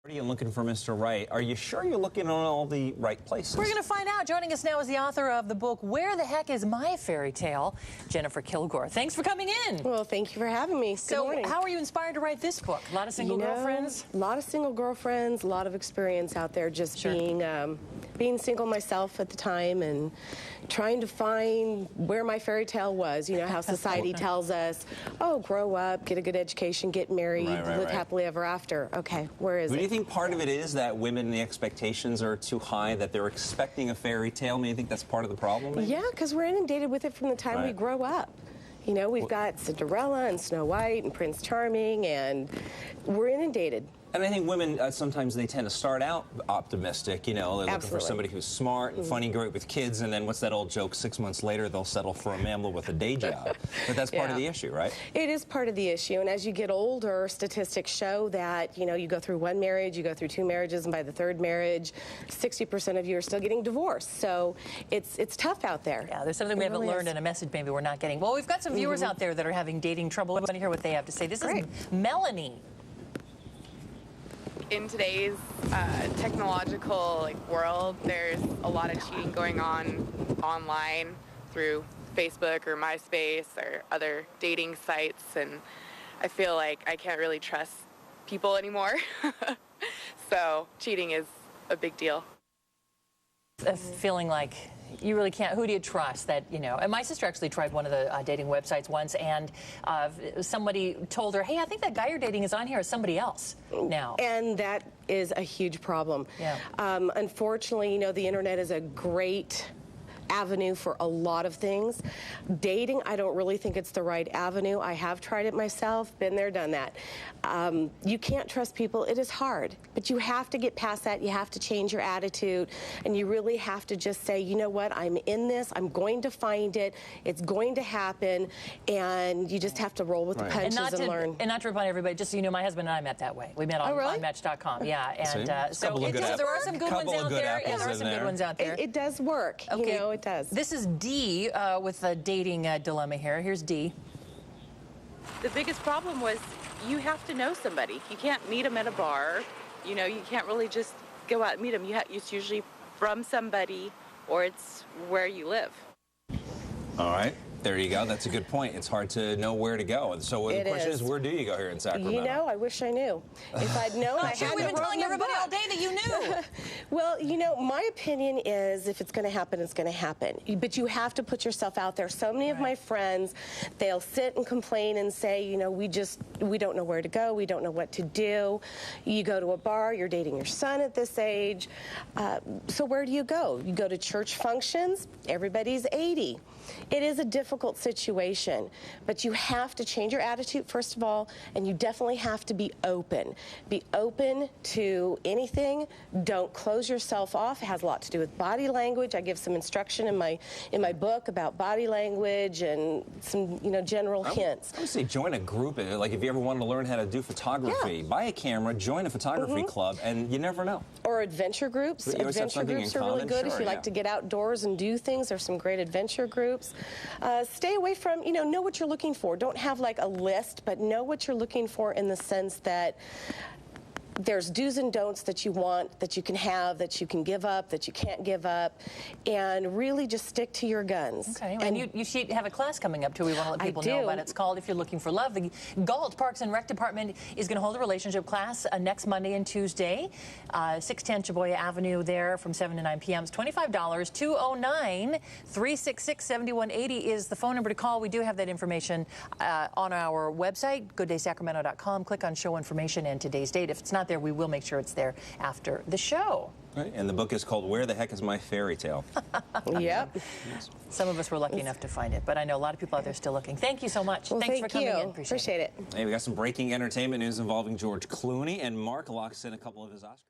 Are you looking for Mr. Right? Are you sure you're looking in all the right places? We're going to find out. Joining us now is the author of the book, Where the Heck is My Fairy Tale? Jennifer Kilgore. Thanks for coming in. Well, thank you for having me. Good morning. How are you inspired to write this book? A lot of single girlfriends? A lot of single girlfriends, a lot of experience out there just being single myself at the time and trying to find where my fairy tale was. You know, how society tells us, oh, grow up, get a good education, get married, live happily ever after. Okay, where is it? Do you think part of it is that women, the expectations are too high, that they're expecting a fairy tale? Do you think that's part of the problem? Maybe? Yeah, because we're inundated with it from the time we grow up. You know, we've got Cinderella and Snow White and Prince Charming, and we're inundated. And I think women, sometimes they tend to start out optimistic, you know, they're looking for somebody who's smart and funny, great with kids, and then what's that old joke, 6 months later they'll settle for a mammal with a day job. But that's part of the issue, right? It is part of the issue, and as you get older, statistics show that, you know, you go through one marriage, you go through 2 marriages, and by the 3rd marriage, 60% of you are still getting divorced. So it's tough out there. Yeah, there's something we haven't learned and a message maybe we're not getting. Well, we've got some viewers out there that are having dating trouble. I want to hear what they have to say. This is Melanie. In today's technological world, there's a lot of cheating going on online through Facebook or MySpace or other dating sites, and I feel like I can't really trust people anymore. So cheating is a big deal. Feeling like you really can't. Who do you trust? That, you know, and my sister actually tried one of the dating websites once, and somebody told her, hey, I think that guy you're dating is on here as somebody else now. And that is a huge problem. Yeah. Unfortunately, you know, the internet is a great avenue for a lot of things. Dating, I don't really think it's the right avenue. I have tried it myself, been there, done that. You can't trust people. It is hard, but you have to get past that. You have to change your attitude, and you really have to just say, you know what, I'm in this, I'm going to find it, it's going to happen, and you just have to roll with the punches and learn. And not to rip on everybody, just so you know, my husband and I met that way. We met on Match.com, yeah. And so there are some good ones out there. Yeah, there are some good ones out there. It does work, you know, it does. This is Dee with a dating dilemma here. Here's Dee. The biggest problem was you have to know somebody. You can't meet them at a bar. You know, you can't really just go out and meet them. It's usually from somebody, or it's where you live. All right. There you go. That's a good point. It's hard to know where to go. So the question is, where do you go here in Sacramento? You know, I wish I knew. If I'd known, I had We've been telling everybody all day that you knew. Well, you know, my opinion is if it's going to happen, it's going to happen. But you have to put yourself out there. So many of my friends, they'll sit and complain and say, you know, we don't know where to go. We don't know what to do. You go to a bar, you're dating your son at this age. So where do you go? You go to church functions. Everybody's 80. It is a difficult situation, but you have to change your attitude, first of all, and you definitely have to be open. Be open to anything. Don't close yourself off. It has a lot to do with body language. I give some instruction in my book about body language and some, you know, general hints. I would say join a group. Like if you ever wanted to learn how to do photography, buy a camera, join a photography club, and you never know. Or adventure groups. Adventure groups are really good if you like to get outdoors and do things. There's some great adventure groups. Stay away from, you know what you're looking for. Don't have like a list, but know what you're looking for in the sense that there's do's and don'ts that you want, that you can have, that you can give up, that you can't give up, and really just stick to your guns. Okay, and you have a class coming up, too, we want to let people know about. It's called If You're Looking for Love. The Galt Parks and Rec Department is going to hold a relationship class next Monday and Tuesday, 610 Chaboya Avenue there from 7 to 9 p.m. It's $25. 209-366-7180 is the phone number to call. We do have that information on our website, gooddaysacramento.com. Click on show information and today's date. If it's not there, we will make sure it's there after the show. Right. And the book is called Where the Heck is My Fairy Tale? Yep. Some of us were lucky enough to find it, but I know a lot of people out there still looking. Thank you so much. Well, Thanks for coming in. Appreciate it. Hey, we got some breaking entertainment news involving George Clooney, and Mark locks in a couple of his Oscars.